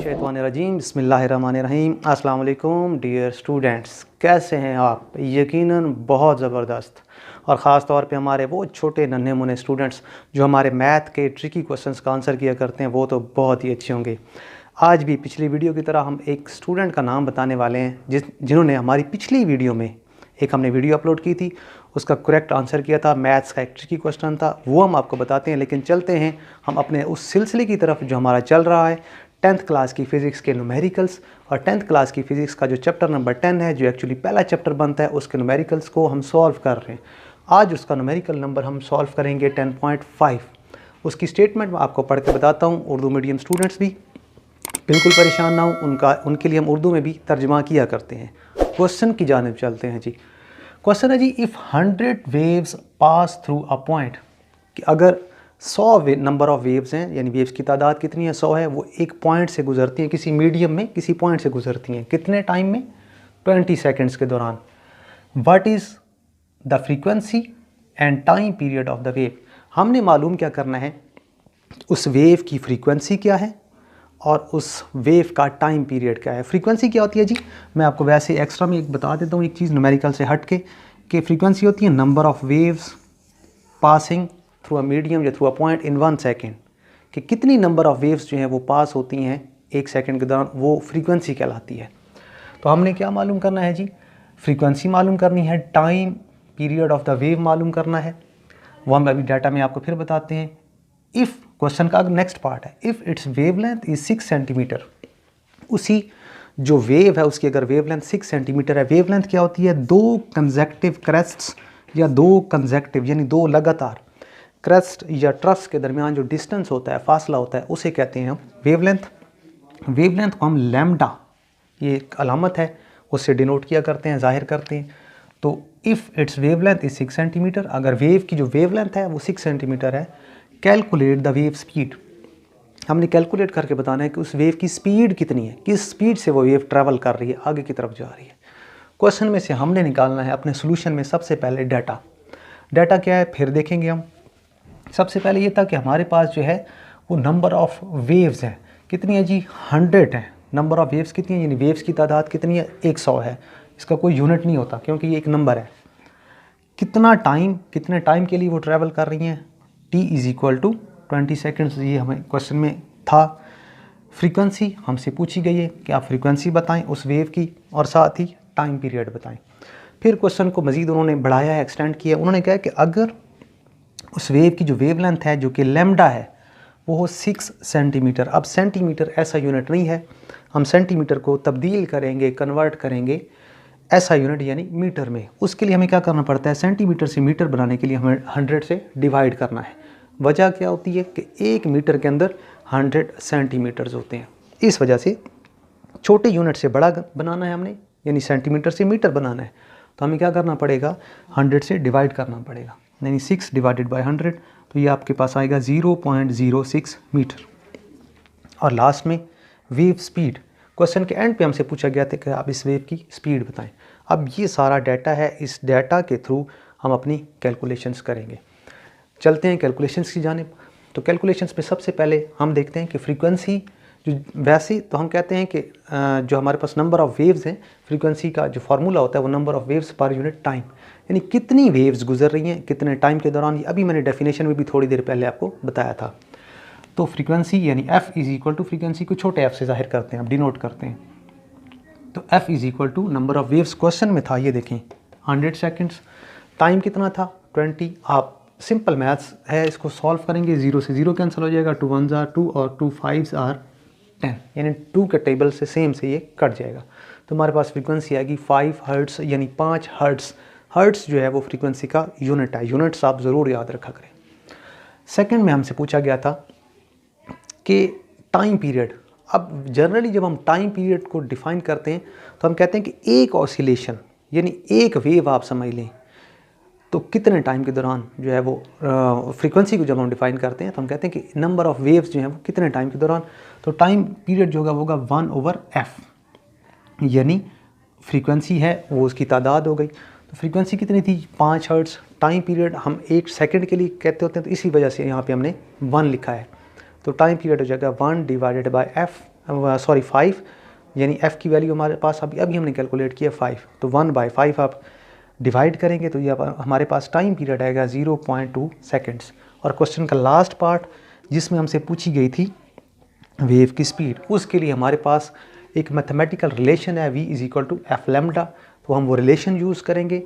मिनश्शैतानिर्रजीम बिस्मिल्लाहिर्रहमानिर्रहीम। अस्सलाम वालेकुम डियर स्टूडेंट्स, कैसे हैं आप? यकीनन बहुत ज़बरदस्त। और ख़ास तौर पे हमारे वो छोटे नन्हे मुन्ने स्टूडेंट्स जो हमारे मैथ के ट्रिकी क्वेश्चंस का आंसर किया करते हैं, वो तो बहुत ही अच्छे होंगे। आज भी पिछली वीडियो की तरह हम एक स्टूडेंट का नाम बताने वाले हैं जिन्होंने हमारी पिछली वीडियो में एक हमने वीडियो अपलोड की थी, उसका करेक्ट आंसर किया था। मैथ्स का एक ट्रिकी क्वेश्चन था, वो हम आपको बताते हैं। लेकिन चलते हैं हम अपने उस सिलसिले की तरफ जो हमारा चल रहा है, 10th क्लास की फ़िज़िक्स के न्यूमेरिकल्स। और 10th क्लास की फ़िज़िक्स का जो चैप्टर नंबर 10 है, जो एक्चुअली पहला चैप्टर बनता है, उसके न्यूमेरिकल्स को हम सॉल्व कर रहे हैं। आज उसका न्यूमेरिकल नंबर हम सॉल्व करेंगे 10.5। उसकी स्टेटमेंट मैं आपको पढ़ के बताता हूँ। उर्दू मीडियम स्टूडेंट्स भी बिल्कुल परेशान ना हो, उनके लिए हम उर्दू में भी तर्जमा किया करते हैं। क्वेश्चन की जानिब चलते हैं जी। क्वेश्चन है जी, if 100 waves pass through a point, कि अगर 100 नंबर ऑफ वेव्स हैं, यानी वेव्स की तादाद कितनी है, 100 है, वो एक पॉइंट से गुजरती हैं, किसी मीडियम में किसी पॉइंट से गुजरती हैं, कितने टाइम में? 20 सेकेंड्स के दौरान। What is the frequency and time period of the wave. हमने मालूम क्या करना है, उस वेव की फ्रीक्वेंसी क्या है और उस वेव का टाइम पीरियड क्या है। फ्रीक्वेंसी क्या होती है जी, मैं आपको वैसे एक्स्ट्रा में एक बता देता हूँ, एक चीज़ न्यूमेरिकल से हट के, कि फ्रीक्वेंसी होती है number of waves passing through a medium या through a point in 1 second, कि कितनी नंबर ऑफ़ वेव्स जो हैं वो पास होती हैं 1 सेकेंड के दौरान, वो फ्रीक्वेंसी कहलाती है। तो हमने क्या मालूम करना है जी, फ्रीक्वेंसी मालूम करनी है, time period of the wave मालूम करना है। वो हम अभी डाटा में आपको फिर बताते हैं। इफ़ क्वेश्चन का नेक्स्ट पार्ट है, if it's wavelength is 6 centimetre, उसी जो वेव है उसकी अगर वेवलेंथ 6 सेंटीमीटर है। वेवलेंथ क्या होती है? 2 कंसेक्टिव क्रेस्ट्स या 2 कंसेक्टिव यानी 2 लगातार क्रेस्ट या ट्रफ्स के दरमियान जो डिस्टेंस होता है, फासला होता है, उसे कहते हैं हम वेवलेंथ। वेवलेंथ को हम लैम्डा, ये एक अलामत है, उससे डिनोट किया करते हैं, जाहिर करते हैं। तो if it's wavelength is 6 centimetre, अगर वेव की जो वेवलेंथ है वो 6 सेंटीमीटर है, कैलकुलेट द वेव स्पीड। हमने कैलकुलेट करके बताना है कि उस वेव की स्पीड कितनी है, किस स्पीड से वो वेव ट्रैवल कर रही है, आगे की तरफ जा रही है। क्वेश्चन में से हमने निकालना है अपने सोल्यूशन में सबसे पहले डाटा। डाटा क्या है फिर देखेंगे हम। सबसे पहले ये था कि हमारे पास जो है वो नंबर ऑफ़ वेव्स हैं, कितनी है जी? 100 है। नंबर ऑफ़ वेव्स कितनी है, यानी वेव्स की तादाद कितनी है? 100 है। इसका कोई यूनिट नहीं होता क्योंकि ये एक नंबर है। कितना टाइम, कितने टाइम के लिए वो ट्रैवल कर रही हैं? t is equal to 20 seconds, ये हमें क्वेश्चन में था। फ्रीक्वेंसी हमसे पूछी गई है कि आप फ्रीक्वेंसी बताएं उस वेव की, और साथ ही टाइम पीरियड बताएं। फिर क्वेश्चन को मज़ीद उन्होंने बढ़ाया है, एक्सटेंड किया। उन्होंने कहा कि अगर उस वेव की जो वेवलेंथ है, जो कि लैम्डा है, वो हो 6 सेंटीमीटर। अब सेंटीमीटर ऐसा यूनिट नहीं है, हम सेंटीमीटर को तब्दील करेंगे, कन्वर्ट करेंगे ऐसा यूनिट यानी मीटर में। उसके लिए हमें क्या करना पड़ता है, सेंटीमीटर से मीटर बनाने के लिए हमें 100 से डिवाइड करना है। वजह क्या होती है कि 1 मीटर के अंदर 100 सेंटीमीटर्स होते हैं। इस वजह से छोटे यूनिट से बड़ा बनाना है हमने, यानी सेंटीमीटर से मीटर बनाना है, तो हमें क्या करना पड़ेगा, 100 से डिवाइड करना पड़ेगा, यानी 6 डिवाइडेड बाई 100, तो ये आपके पास आएगा 0.06 मीटर। और लास्ट में वेव स्पीड, क्वेश्चन के एंड पे हमसे पूछा गया था कि आप इस वेव की स्पीड बताएं। अब ये सारा डाटा है, इस डाटा के थ्रू हम अपनी कैलकुलेशंस करेंगे। चलते हैं कैलकुलेशंस की जानिब। तो कैलकुलेशंस में सबसे पहले हम देखते हैं कि फ्रीक्वेंसी, जो वैसे तो हम कहते हैं कि जो हमारे पास नंबर ऑफ़ वेव्स हैं, फ्रीक्वेंसी का जो फार्मूला होता है वो number of waves per unit time, यानी कितनी वेव्स गुजर रही हैं कितने टाइम के दौरान। ये अभी मैंने डेफिनेशन में भी थोड़ी देर पहले आपको बताया था। तो फ्रीक्वेंसी यानी f is equal to, frequency को छोटे f से जाहिर करते हैं, अब डिनोट करते हैं। तो f is equal to number of waves question में था, ये देखें 100 सेकेंड्स। टाइम कितना था? 20। आप सिंपल मैथ्स है, इसको सॉल्व करेंगे, 0 से 0 कैंसिल हो जाएगा, 2 1s are 2 और 2 5s are 10, यानी 2 के टेबल से सेम से ये कट जाएगा। तो हमारे पास फ्रीक्वेंसी आएगी 5 हर्ट्स, यानी 5 हर्ट्स। हर्ट्स जो है वो फ्रीक्वेंसी का यूनिट है, यूनिट्स आप ज़रूर याद रखा करें। सेकेंड में हमसे पूछा गया था कि टाइम पीरियड। अब जनरली जब हम टाइम पीरियड को डिफ़ाइन करते हैं तो हम कहते हैं कि एक ऑसिलेशन, यानी एक वेव आप समझ लें, तो कितने टाइम के दौरान जो है वो फ्रीक्वेंसी को जब हम डिफ़ाइन करते हैं तो हम कहते हैं कि नंबर ऑफ़ वेव्स जो हैं वो कितने टाइम के दौरान। तो टाइम पीरियड जो होगा 1/f, यानी फ्रीक्वेंसी है वो उसकी तादाद हो गई। तो फ्रीक्वेंसी कितनी थी? 5 हर्ट्स। टाइम पीरियड हम 1 सेकंड के लिए कहते होते हैं, तो इसी वजह से यहाँ पे हमने 1 लिखा है। तो टाइम पीरियड हो जाएगा 1 डिवाइडेड बाय f, सॉरी 5, यानी f की वैल्यू हमारे पास अभी हमने कैलकुलेट किया 5, तो 1/5 आप डिवाइड करेंगे तो ये हमारे पास टाइम पीरियड आएगा 0.2 सेकेंड्स। और क्वेश्चन का लास्ट पार्ट जिसमें हमसे पूछी गई थी वेव की स्पीड, उसके लिए हमारे पास एक मैथमेटिकल रिलेशन है v is equal to F lambda, तो हम वो रिलेशन यूज़ करेंगे।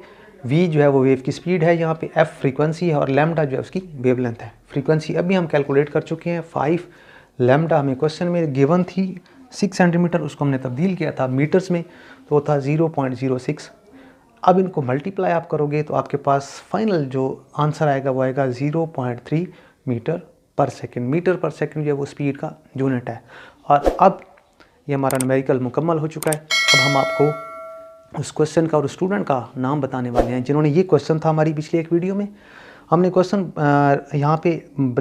v जो है वो वेव की स्पीड है, यहाँ पे f फ्रीक्वेंसी है और लैम्डा जो है उसकी वेवलेंथ है। फ्रीक्वेंसी अभी हम कैलकुलेट कर चुके हैं 5, लैम्डा हमें क्वेश्चन में गिवन थी 6 सेंटीमीटर, उसको हमने तब्दील किया था मीटर्स में, तो वो था 0.06। अब इनको मल्टीप्लाई आप करोगे तो आपके पास फाइनल जो आंसर आएगा वो आएगा 0.3 मीटर पर सेकेंड। मीटर पर सेकेंड जो है वो स्पीड का यूनिट है। और अब ये हमारा न्यूमेरिकल मुकम्मल हो चुका है। अब हम आपको उस क्वेश्चन का और स्टूडेंट का नाम बताने वाले हैं जिन्होंने ये क्वेश्चन था हमारी पिछली एक वीडियो में। हमने क्वेश्चन यहाँ पे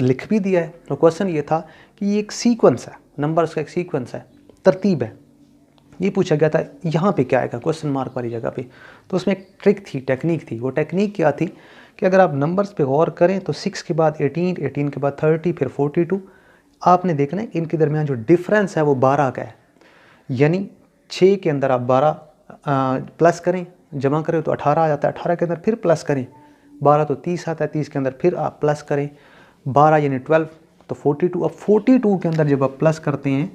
लिख भी दिया है। तो क्वेश्चन ये था कि ये एक सीक्वेंस है, नंबर्स का एक सीक्वेंस है, तरतीब है। ये पूछा गया था यहाँ पे क्या आएगा क्वेश्चन मार्क वाली जगह पे, तो उसमें एक ट्रिक थी, टेक्निक थी। वो टेक्निक क्या थी कि अगर आप नंबर्स पे गौर करें तो 6 के बाद 18, 18 के बाद 30, फिर 42, आपने देखना है इनके दरमियान जो डिफरेंस है वो 12 का है। यानी 6 के अंदर आप 12 प्लस करें, जमा करें तो 18 आ जाता है, 18 के अंदर फिर प्लस करें 12 तो 30 आता है, 30 के अंदर फिर आप प्लस करें 12 यानी 12 तो 42। अब 42 के अंदर जब आप प्लस करते हैं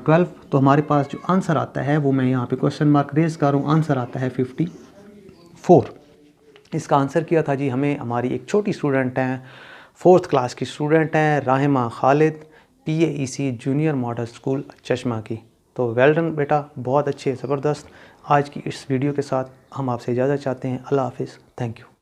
12 तो हमारे पास जो आंसर आता है वो मैं यहाँ पे क्वेश्चन मार्क रेज कर रहा हूँ, आंसर आता है 54। इसका आंसर किया था जी हमें हमारी एक छोटी स्टूडेंट हैं, 4th क्लास की स्टूडेंट हैं, Rahima Khalid, PAEC junior model school Chashma की। तो वेल डन बेटा, बहुत अच्छे, ज़बरदस्त। आज की इस वीडियो के साथ हम आपसे इजाज़त चाहते हैं। अल्लाह हाफिज़, थैंक यू।